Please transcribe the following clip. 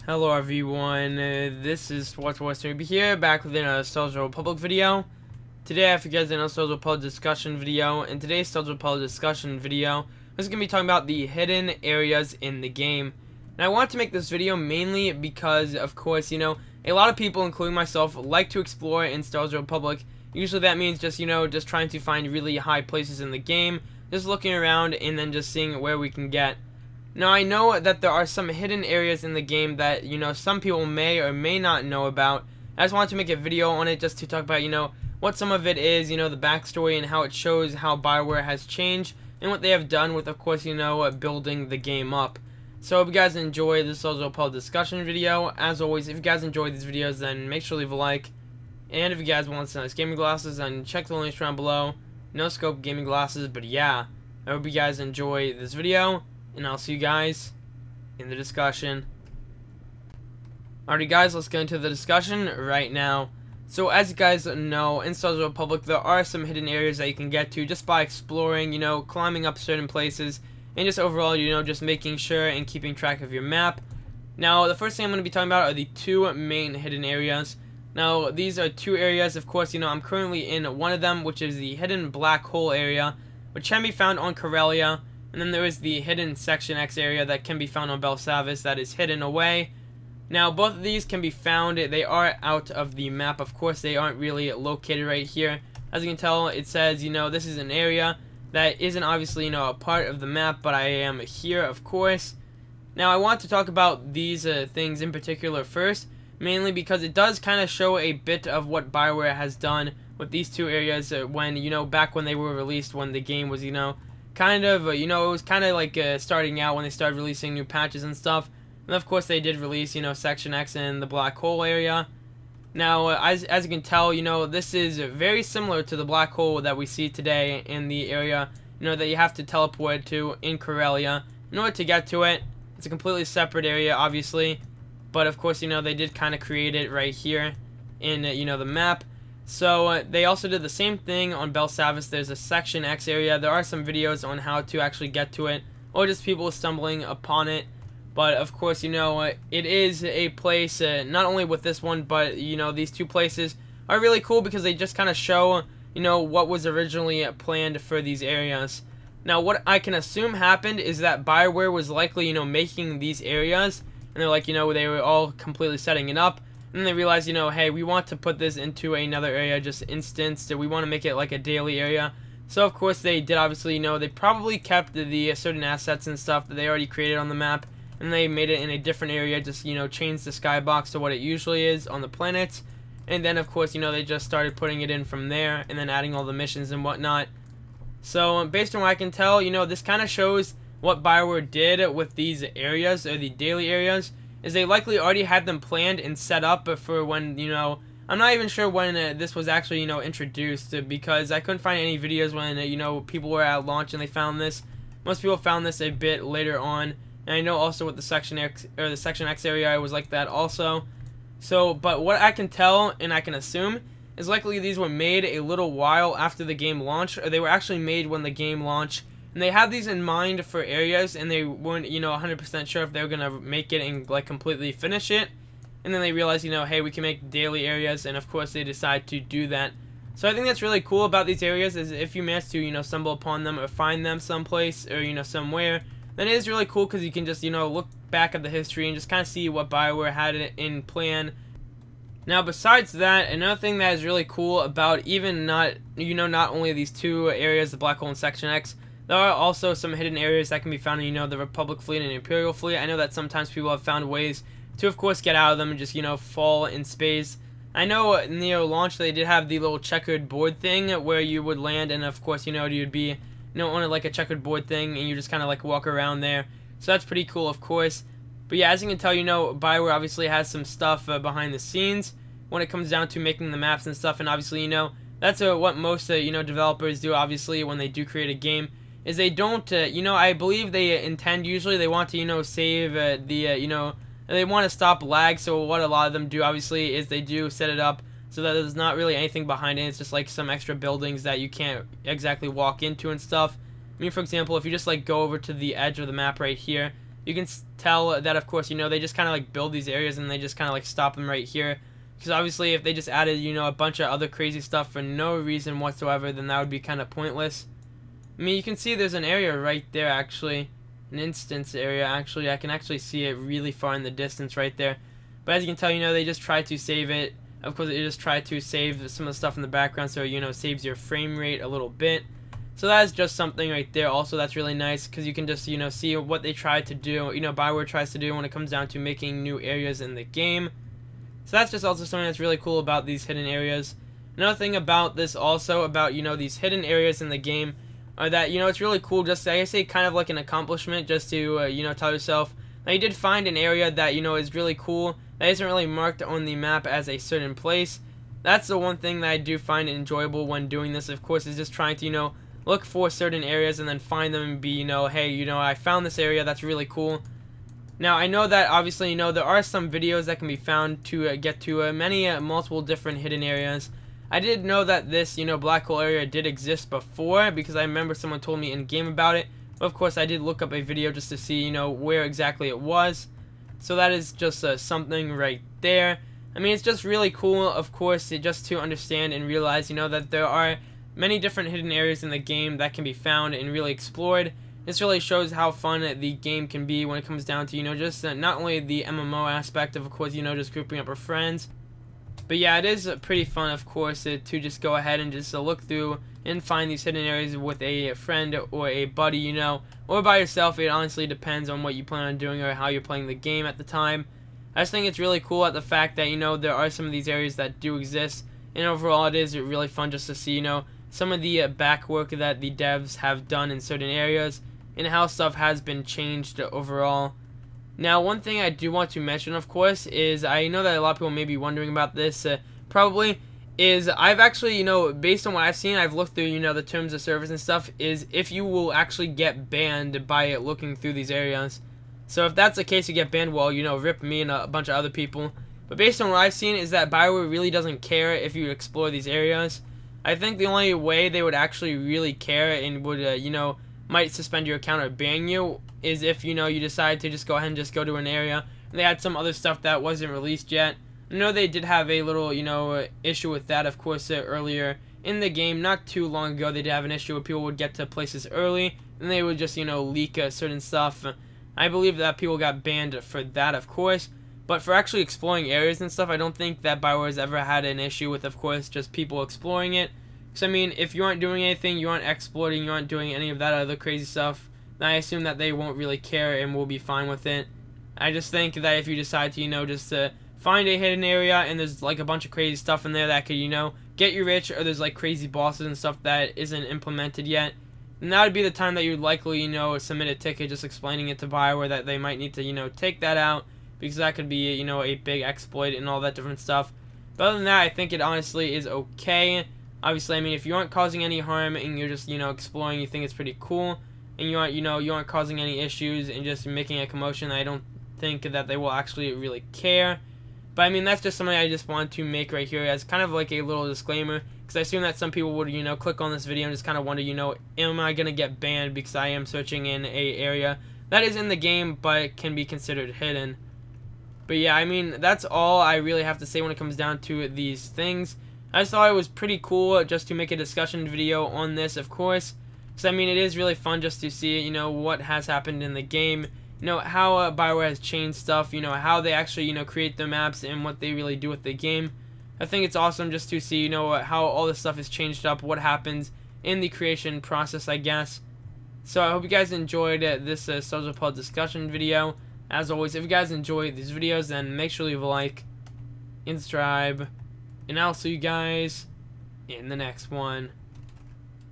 Hello everyone, this is Supersnoopy here, back with another SWTOR video. Today I have for you guys another SWTOR discussion video, and today's SWTOR discussion video is going to be talking about the hidden areas in the game. Now I want to make this video mainly because, of course, a lot of people, including myself, like to explore in SWTOR. Usually that means just trying to find really high places in the game, just looking around and then just seeing where we can get. Now, I know that there are some hidden areas in the game that, some people may or may not know about. I just wanted to make a video on it just to talk about, what some of it is, the backstory and how it shows how BioWare has changed and what they have done with, of course, building the game up. So, if you guys enjoy this SWTOR discussion video, as always, if you guys enjoy these videos, then make sure to leave a like. And if you guys want some nice gaming glasses, then check the links down below. No scope gaming glasses, but yeah, I hope you guys enjoy this video. And I'll see you guys in the discussion. Alrighty guys, let's get into the discussion right now. So as you guys know, in SWTOR there are some hidden areas that you can get to just by exploring, climbing up certain places, and just overall, just making sure and keeping track of your map. Now, the first thing I'm going to be talking about are the two main hidden areas. Now, these are two areas, of course, I'm currently in one of them, which is the hidden black hole area, which can be found on Corellia. And then there is the hidden Section X area that can be found on Belsavis that is hidden away. Now, both of these can be found. They are out of the map. Of course, they aren't really located right here. As you can tell, it says, this is an area that isn't obviously, a part of the map, but I am here, of course. Now, I want to talk about these things in particular first, mainly because it does kind of show a bit of what BioWare has done with these two areas when, back when they were released, when the game was, kind of, it was kind of like starting out when they started releasing new patches and stuff. And of course they did release, Section X in the black hole area. Now, as you can tell, this is very similar to the black hole that we see today in the area, that you have to teleport to in Corellia. In order to get to it, it's a completely separate area, obviously. But of course, they did kind of create it right here in, the map. So they also did the same thing on Belsavis. There's a Section X area. There are some videos on how to actually get to it, or just people stumbling upon it. But of course, it is a place, not only with this one, but these two places are really cool because they just kind of show, what was originally planned for these areas. Now, what I can assume happened is that BioWare was likely, making these areas, and they're like, they were all completely setting it up. And then they realized, hey, we want to put this into another area, just instanced. We want to make it like a daily area. So, of course, they did, obviously, they probably kept the certain assets and stuff that they already created on the map. And they made it in a different area, just, changed the skybox to what it usually is on the planets. And then, of course, they just started putting it in from there and then adding all the missions and whatnot. So, based on what I can tell, this kind of shows what BioWare did with these areas, or the daily areas. Is they likely already had them planned and set up for when, I'm not even sure when this was actually, introduced, because I couldn't find any videos when, people were at launch and they found this. Most people found this a bit later on, and I know also with the Section X, or the Section X area, it was like that also. So, but what I can tell, and I can assume, is likely these were made a little while after the game launched, or they were actually made when the game launched. And they had these in mind for areas, and they weren't, 100% sure if they were going to make it and, like, completely finish it. And then they realized, hey, we can make daily areas, and of course they decide to do that. So I think that's really cool about these areas, is if you manage to, stumble upon them or find them someplace or, somewhere, then it is really cool because you can just, look back at the history and just kind of see what BioWare had in plan. Now, besides that, another thing that is really cool about even not only these two areas, the Black Hole and Section X, there are also some hidden areas that can be found in, the Republic Fleet and Imperial Fleet. I know that sometimes people have found ways to, of course, get out of them and just, fall in space. I know in the launch they did have the little checkered board thing where you would land, and of course, you'd be, on like a checkered board thing, and you just kind of like walk around there. So that's pretty cool, of course. But yeah, as you can tell, BioWare obviously has some stuff behind the scenes when it comes down to making the maps and stuff, and obviously, that's what most, developers do, obviously, when they do create a game. Is they don't, I believe they intend, usually they want to, save they want to stop lag. So what a lot of them do, obviously, is they do set it up so that there's not really anything behind it. It's just like some extra buildings that you can't exactly walk into and stuff. I mean, for example, if you just like go over to the edge of the map right here, you can tell that, of course, they just kind of like build these areas and they just kind of like stop them right here. Because obviously if they just added, a bunch of other crazy stuff for no reason whatsoever, then that would be kind of pointless. I mean, you can see there's an area right there, actually. An instance area, actually. I can actually see it really far in the distance right there. But as you can tell, they just try to save it. Of course, they just try to save some of the stuff in the background so, saves your frame rate a little bit. So that is just something right there. Also, that's really nice because you can just, see what they try to do, Bioware tries to do when it comes down to making new areas in the game. So that's just also something that's really cool about these hidden areas. Another thing about this also, about, these hidden areas in the game, are that, it's really cool, just, I say, kind of like an accomplishment, just to, tell yourself, now you did find an area that, is really cool, that isn't really marked on the map as a certain place. That's the one thing that I do find enjoyable when doing this, of course, is just trying to, look for certain areas and then find them and be, hey, I found this area, that's really cool. Now, I know that, obviously, there are some videos that can be found to get to multiple different hidden areas. I did know that this, black hole area did exist before, because I remember someone told me in-game about it. But, of course, I did look up a video just to see, where exactly it was. So that is just something right there. I mean, it's just really cool, of course, just to understand and realize, that there are many different hidden areas in the game that can be found and really explored. This really shows how fun the game can be when it comes down to, just not only the MMO aspect of course, just grouping up with friends. But yeah, it is pretty fun, of course, to just go ahead and just look through and find these hidden areas with a friend or a buddy, or by yourself. It honestly depends on what you plan on doing or how you're playing the game at the time. I just think it's really cool at the fact that, there are some of these areas that do exist. And overall, it is really fun just to see, some of the back work that the devs have done in certain areas and how stuff has been changed overall. Now, one thing I do want to mention, of course, is I know that a lot of people may be wondering about this, probably, is I've actually, based on what I've seen, I've looked through, the terms of service and stuff, is if you will actually get banned by looking through these areas. So if that's the case, you get banned, well, rip me and a bunch of other people. But based on what I've seen is that Bioware really doesn't care if you explore these areas. I think the only way they would actually really care and would, might suspend your account or ban you is if, you decide to just go ahead and just go to an area and they had some other stuff that wasn't released yet. I know they did have a little, issue with that, of course, earlier in the game. Not too long ago, they did have an issue where people would get to places early and they would just, leak certain stuff. I believe that people got banned for that, of course. But for actually exploring areas and stuff, I don't think that Bioware has ever had an issue with, of course, just people exploring it. Because, I mean, if you aren't doing anything, you aren't exploiting, you aren't doing any of that other crazy stuff, then I assume that they won't really care and will be fine with it. I just think that if you decide to, just find a hidden area and there's, like, a bunch of crazy stuff in there that could, get you rich, or there's, like, crazy bosses and stuff that isn't implemented yet, then that would be the time that you would likely, submit a ticket just explaining it to Bioware that they might need to, take that out. Because that could be, a big exploit and all that different stuff. But other than that, I think it honestly is okay. Obviously, I mean, if you aren't causing any harm and you're just, exploring, you think it's pretty cool, and you aren't, you aren't causing any issues and just making a commotion, I don't think that they will actually really care. But I mean, that's just something I just want to make right here as kind of like a little disclaimer, because I assume that some people would, click on this video and just kind of wonder, am I gonna get banned because I am searching in a area that is in the game but can be considered hidden. But yeah, I mean, that's all I really have to say when it comes down to these things. I just thought it was pretty cool just to make a discussion video on this, of course. Because, I mean, it is really fun just to see, what has happened in the game. How Bioware has changed stuff, how they actually, create the maps and what they really do with the game. I think it's awesome just to see, how all this stuff is changed up, what happens in the creation process, I guess. So I hope you guys enjoyed this SWTOR discussion video. As always, if you guys enjoy these videos, then make sure to leave a like and subscribe. And I'll see you guys in the next one.